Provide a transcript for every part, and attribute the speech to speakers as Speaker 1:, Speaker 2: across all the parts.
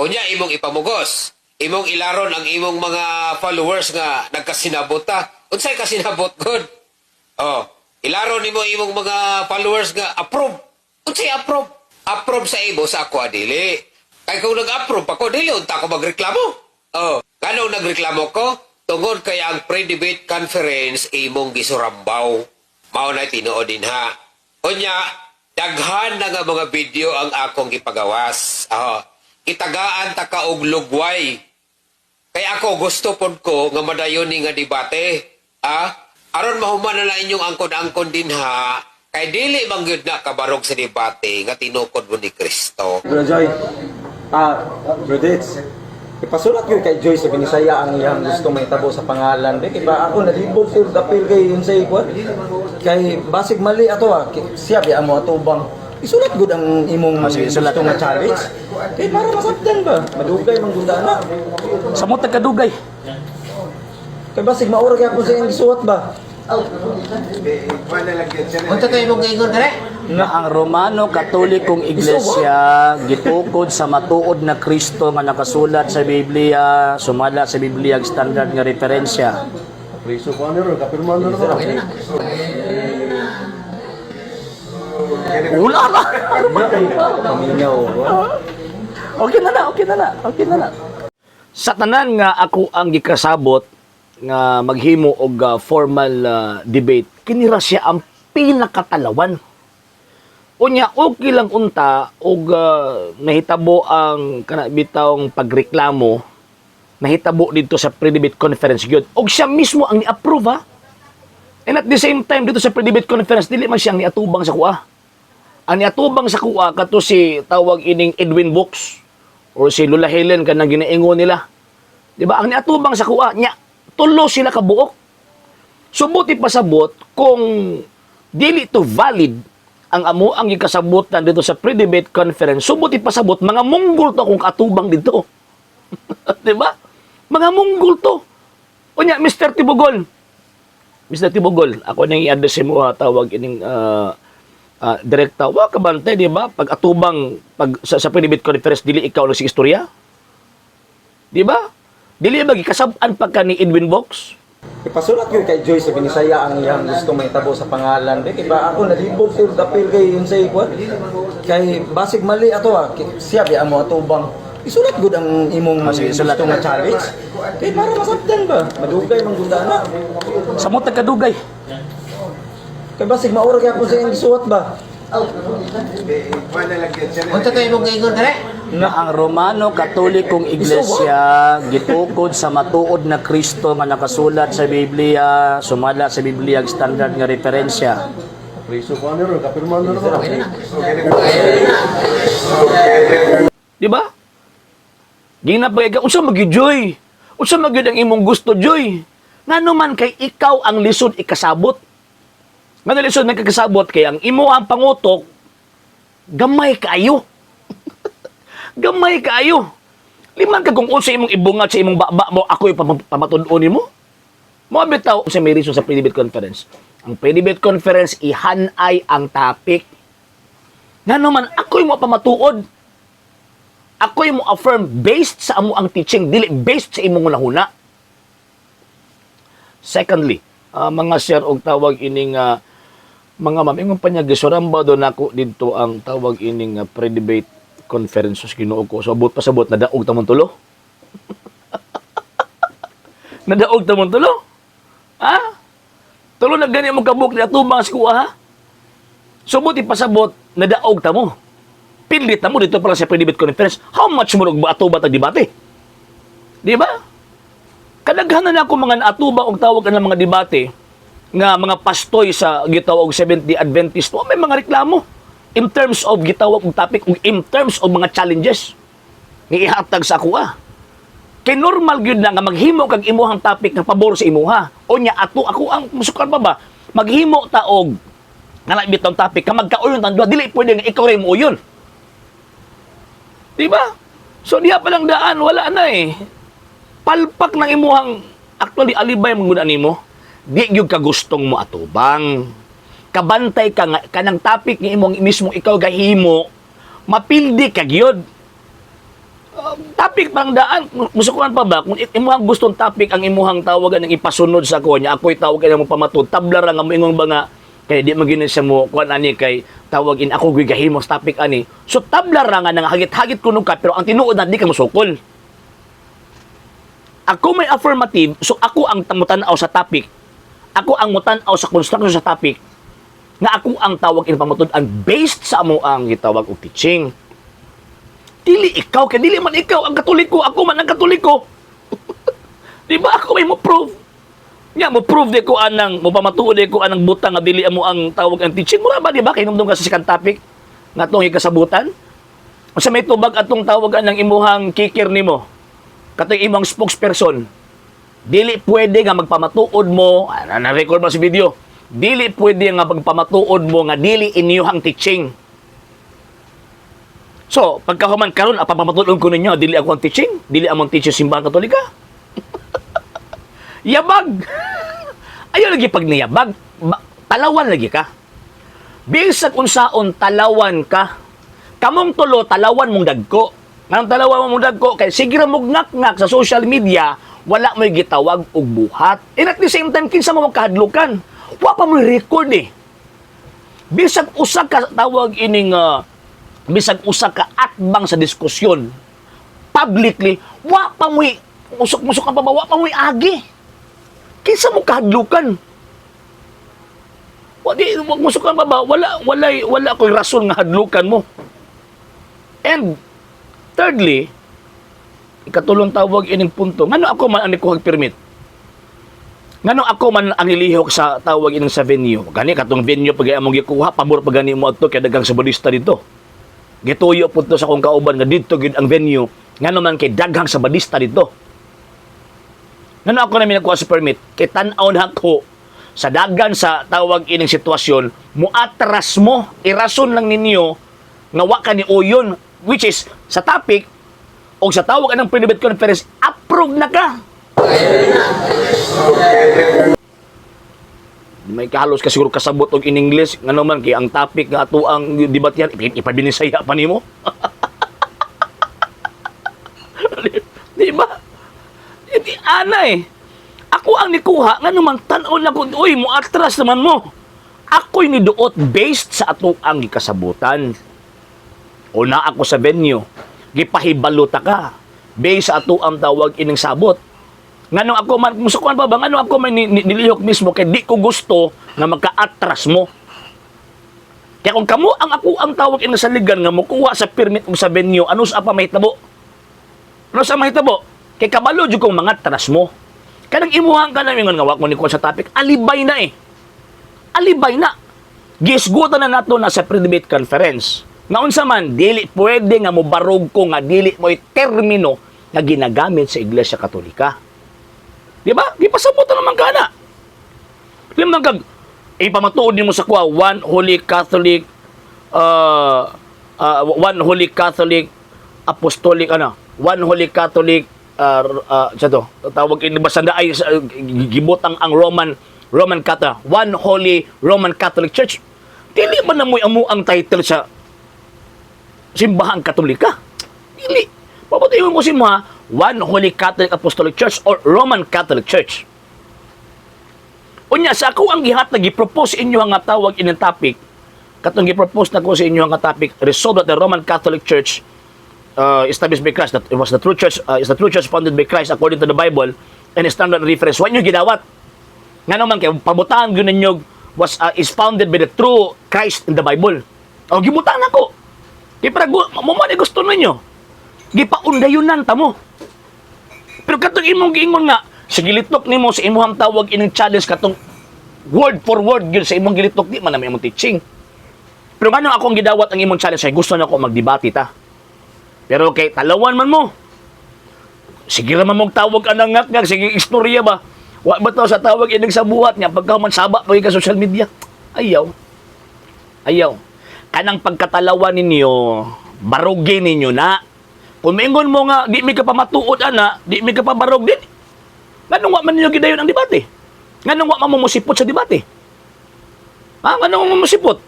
Speaker 1: Unya imong ipamugos. Imong ilaron ang imong mga followers nga nagkasinabot ta. Unsay kasinabot good? Oh, ilaron nimo imong mga followers nga approve. Unsay approve? Approve sa imo sa ako dili. Kay kung nag-approve ako dili unta ko magreklamo. Oh, kanong nagreklamo ko? Tungod kay ang pre-debate conference imong gisurambaw. Mao na tinuod din ha. Unya, daghan na nga mga video ang akong gipagawas. Itagaan ta ka og lugway. Kaya ako gusto pod ko nga madayon ni nga debate. Aron mahuman na inyong angkon-angkon din ha. Kay dili man gyud na kabarog sa debate nga tinukod mo ni Kristo.
Speaker 2: Bro Joy, Bro Dits, ipasulat yun kay Joy sa Binisaya ang iyang gusto may tabo sa pangalan. Diba ako nalibog for the pill kay yun sa ikwa. Kay basig mali ato siya biya mo atubang. Isulat gud ang imong gusto nga challenge. Kay para masabdan ba? Madugay man gud na.
Speaker 3: Sa mo tagkadugay.
Speaker 2: Kay basig maura kay ako sa iyang gisuot ba?
Speaker 1: Unta kayo mong ingon kare?
Speaker 3: Nga ang Romano Katolikong Iglesia gitukod sa matuod na Kristo nga nakasulat sa Biblia, sumala sa Biblia ang standard nga referensya.
Speaker 2: Priso ko ano ron, kapirman na ron.
Speaker 3: Wala na.
Speaker 2: Paminaw.
Speaker 3: Okay na na. Sa tanan nga ako ang gikasabot nga maghimo og formal debate, kinira siya ang pinakatalawan. Unya okay lang unta og nahitabo ang kanabitawng pagreklamo, nahitabo dito sa pre-debate conference gyud. Og siya mismo ang ni-approve ha. And at the same time dito sa pre-debate conference dili man siya ang niatubang sa kuha. Ang niatubang sa kuha kato si tawag ining Edwin Books or si Lola Helen kanang ginaingon nila. Di ba? Ang niatubang sa kuha nya tulo sila kabuok. Subuti pasabot kung dili to valid ang amo ang gikasabutan dito sa pre-debate conference. Subuti pasabot mga munggol to kung katubang dito. Di ba? Mga munggol to. Unya, Mr. Tibugol. Mr. Tibugol, ako nang i-address mo tawag ining direkta. Wa ka bantay, di ba? Pag atubang sa pre-debate conference, dili ikaw lang si istorya. Di ba? Dili ba gikasab-an pagka ni Edwin Box?
Speaker 2: Ipasulat yun kay Joy sa Binisaya ang iyang gusto may tabo sa pangalan. Diba ako nalibog for the pill kay yun sa ikwa. Kay basig mali ato siya biya mo atubang. Isulat gud ang imong gusto nga challenge. Kay para masabdan ba? Madugay man gud na.
Speaker 3: Sa mo tagkadugay.
Speaker 2: Kay basig maura kay ako sa iyang gisuot ba?
Speaker 1: Unta kayo mong ingon kare?
Speaker 3: Nga ang Romano Katolikong Iglesia gitukod sa matuod na Kristo nga nakasulat sa Biblia, sumala sa Biblia ang standard nga referensya.
Speaker 2: Priso ko ano ron, kapirman na ron.
Speaker 3: Di ba? Ginapay ka, unsa magyud Joy? Unsa magyud ang imong gusto Joy? Ngano man kay ikaw ang lisod ikasabot. Ngano lisod nagkakasabot kay ang imo ang pangutok gamay kaayo. Gamay kaayo. Liman ka kung unsa imong ibungat sa imong baba mo, ako'y pamatud-on nimo. Mo bitaw sa may reason sa pre-debate conference. Ang pre-debate conference ihanay ang topic. Ngano man ako'y mo pamatuod. Ako'y mo affirm based sa amo ang teaching, dili based sa imong hunahuna. Secondly, mga sir og tawag ining mga ma'am, ingon pa niya gisuramba do nako didto ang tawag ining pre-debate conference sa Ginoo ko. So abot pasabot nadaog tamon tulo. Nadaog tamon tulo. Ha? Tulo na gani mo kabuk ni atubang sa kuha ha. So buti pasabot nadaog tamo. Pilit tamo dito para sa pre-debate conference. How much mo ba atuba tag debate? Di ba? Kadaghanan ako mga atuba og tawag ang mga debate nga mga pastoy sa gitawag Seventh-day Adventist. May mga reklamo in terms of gitawag og topic ug in terms of mga challenges ni ihatag sa kuha. Kay normal gyud na nga maghimo kag imuhang topic nga pabor sa imuha. O nya ako ang musukan pa ba? Maghimo ta og nga bitong topic ka magkauyon tan duha dili pwede nga ikaw ray mo uyon. Di ba? So diha pa lang daan wala na eh. Palpak ng imuhang actually alibay mong guna nimo. Di gyud ka gustong mo atubang. Kabantay ka nga kanang topic ni imong mismo ikaw gahimo mapildi ka gyud. Topic pang daan, musukuan pa ba? Kung imuhang gustong topic ang imuhang tawagan ng ipasunod sa ko niya, ako'y tawagan mo pamatod, tabla ra nga mo ingon ba nga, kay di maginin siya mo, kuan ani kay tawagin ako gigahimos topic ani. So tabla ra nga nang hagit-hagit kuno ka, pero ang tinuod na di ka musukol. Ako may affirmative, so ako ang mutanaw sa topic. Ako ang mutanaw sa construction sa topic. Nga ako ang tawag in pamatod ang based sa amo ang gitawag og teaching. Dili ikaw, kaya dili man ikaw ang katoliko, ako man ang katoliko. Di ba ako may mo prove? Nya mo prove di ko anang, mo pamatuod di ko anang butang nga dili mo ang tawag ang teaching. Mura ba di ba kay nung ka sa second topic nga tong ikasabutan? Sa may tubag atong tawagan ng imuhang kikir nimo. Katong imong spokesperson. Dili pwede nga magpamatuod mo, na-record ba sa video? Dili pwede nga magpamatuod mo nga dili inyuhang teaching. So, pagkahuman karon apapamatuod ko ninyo, dili ako ang teaching, dili among teaching simbahan Katolika. Yabag. Ayaw lagi pag niyabag, talawan lagi ka. Bisag unsaon talawan ka. Kamong tulo talawan mong dagko. Nang talawan mong dagko kay sige ra mong ngak-ngak sa social media, wala mo'y gitawag og buhat. And at the same time kinsa mo magkahadlukan. Wa pa mo record eh. Bisag usa ka tawag ining bisag usa ka atbang sa diskusyon publicly, wa pa mo'y musok-musok ka pa ba, wa pa mo'y agi. Kinsa mo kahadlukan? Wag musok ka pa ba, wala ko'y rason nga hadlukan mo. And thirdly, ikatulong tawag ining punto, ngano ako man ang nikuhag permit? Ngano ako man ang nilihok sa tawag ining sa venue? Gani katong venue pag among gikuha, pabor pag gani mo adto kay daghang sabadista dito. Gituyo po to sa kong kauban nga dito gid ang venue, ngano man kay daghang sabadista dito. Ngano ako na minakuha sa permit? Kay tan-aw na ako sa daghan sa tawag ining sitwasyon, muatras mo, irason lang ninyo nga wa ka ni uyon, which is sa topic o sa tawag anong private conference, approve na ka. May kahalos ka siguro kasabot og in English ngano man kay ang topic nga ato ang debatyan ipabinisaya pa nimo. Di ba? Di ana eh. Ako ang nikuha ngano man tan-aw na ko, uy mo atras naman mo. Ako'y niduot based sa ato ang gikasabutan. Una ako sa venue, gipahibalota ka based sa ato ang tawag ining sabot. Nganong ako man, musukuan pa ba, nganong ako man nilihok mismo, kaya di ko gusto na magka-atras mo. Kaya kung kamo ang ako ang tawag ina sa ligan nga mukuha sa permit o sa venue, ano sa pa mahitabo? Ano sa mahitabo? Kaya kabalo dyan kong mga atras mo. Kaya nang imuhang ka namin nga wak mo ni ko sa topic, alibay na eh. Alibay na. Gisgutan na nato na sa pre-debate conference. Naunsa man, dili pwede nga mo barog ko nga dili mo'y termino nga ginagamit sa Iglesia Katolika. Di ba? Di pasabot na naman ka na. Limang kag, ipamatuod mo sa kuha, one Holy Catholic Apostolic, one Holy Catholic, tawag inibasanda ay gibutang ang Roman Catholic, one Holy Roman Catholic Church. Dili man na mo'y amu ang title sa simbahang Katolika. Dili. Papatayin mo si mga One Holy Catholic Apostolic Church or Roman Catholic Church. Unya, sa ako ang gihat na gipropose inyo ang tawag in topic, katong gipropose na ko sa inyo ang topic, resolve that the Roman Catholic Church established by Christ, that it was the true church, is the true church founded by Christ according to the Bible and standard reference. Wa nyo gidawat. Nga naman kay pabutaan yun ninyo is founded by the true Christ in the Bible. O, gibutaan ako. Kaya para mo man gusto ninyo. Gipaundayunan ta mo. Pero katong imong giingon nga, sa gilitok nimo sa imong tawag ining challenge katong word for word gyud sa imong gilitok, di man na imong teaching. Pero ngano akong gidawat ang imong challenge, ay gusto na ako magdebate ta. Pero kay talawan man mo. Sige ra man mong tawag anang ngak, sige istorya ba. Wa ba to sa tawag ining sa buhat niya pagka man saba pag ka social media. Ayaw. Kanang pagkatalawan ninyo, barugin ninyo na. Kung maingon mo nga, di mi ka pa matuod, di mi ka pa barog din. Nganong wa man ninyo gidayon ang debate? Nganong wa man musipot sa debate? Nganong wa man musipot?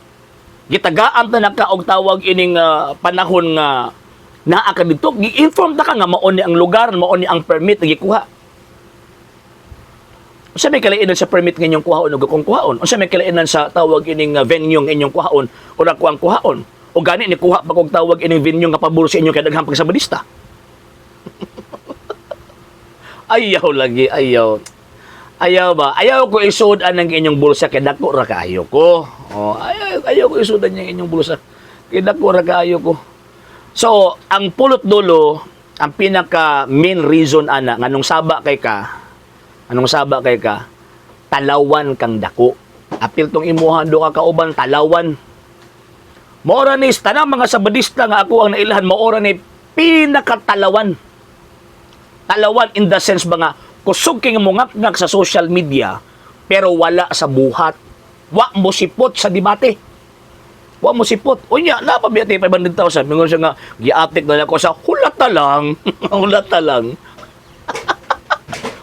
Speaker 3: Gitagaan ta naka og tawag ining panahon nga Naa ka dito, gi-inform ta ka nga mao ni ang lugar, mao ni ang permit na gikuha. Unsa may kalainan sa permit nga inyong kuhaon o kung kuhaon? Unsa may kalainan sa tawag ining venue nga inyong kuhaon o nakuang kuhaon? O gani ni kuha pa kog tawag ining venue nga pabor sa inyo kay daghang pagsabadista. Ayaw lagi, ayaw. Ayaw ba? Ayaw ko isudan ang inyong bulsa kay dako ra kaayo ko. Oh, ayaw ko isudan ang inyong bulsa kay dako ra kaayo ko. So, ang pulot dulo, ang pinaka main reason ana nganong saba kay ka, talawan kang dako. Apil tong imuhan do ka kauban talawan. Maora ni tanang mga sabadista nga ako ang nailahan, maora ni pinakatalawan. Talawan in the sense ba nga kusog kay ngap sa social media pero wala sa buhat. Wa mo sipot sa debate. Wa mo sipot. Unya, napabiyati 500,000. Mingon siya nga, gi-update na ako sa hulata lang. Hulata lang.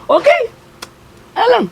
Speaker 3: Okay. Alam.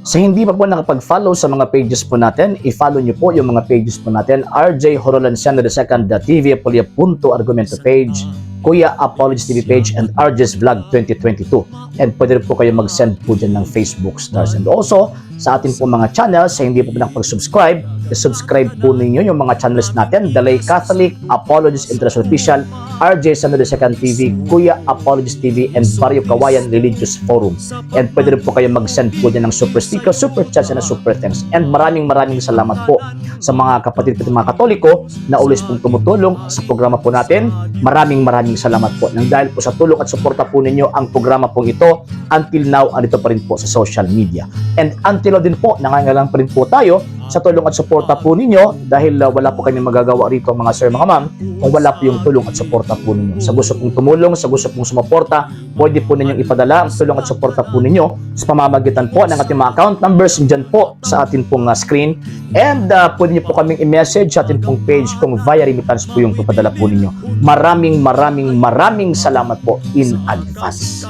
Speaker 3: Sa hindi pa po nakapag-follow sa mga pages po natin, i-follow nyo po yung mga pages po natin. RJ Horolanciano II, TV Apolia Punto Argumento page, Kuya Apologies TV page, and RJ's Vlog 2022. And pwede rin po kayo mag-send po dyan ng Facebook stars. And also, sa ating po mga channels, sa hindi po nakapag-subscribe, i-subscribe po ninyo yung mga channels natin, Dalay Catholic, Apologies International Official, RJ Sano II TV, Kuya Apologies TV, and Barrio Kawayan Religious Forum. And pwede rin po kayo mag-send po dyan ng super sticker, super chats, and super thanks. And maraming salamat po sa mga kapatid ko mga Katoliko na always pong tumutulong sa programa po natin. Maraming salamat po. Nang dahil po sa tulong at suporta po ninyo, ang programa pong ito, until now, andito pa rin po sa social media. And until now din po, nangangailangan pa rin po tayo sa tulong at suporta po ninyo dahil wala po kami magagawa rito mga sir, mga ma'am, kung wala po yung tulong at suporta po ninyo. Sa gusto pong tumulong, sa gusto pong sumuporta, pwede po ninyong ipadala ang tulong at suporta po ninyo sa pamamagitan po ng ating mga account numbers dyan po sa ating pong screen. And pwede nyo po kaming i-message sa ating pong page kung via remittance po yung papadala po ninyo. Maraming salamat po in advance.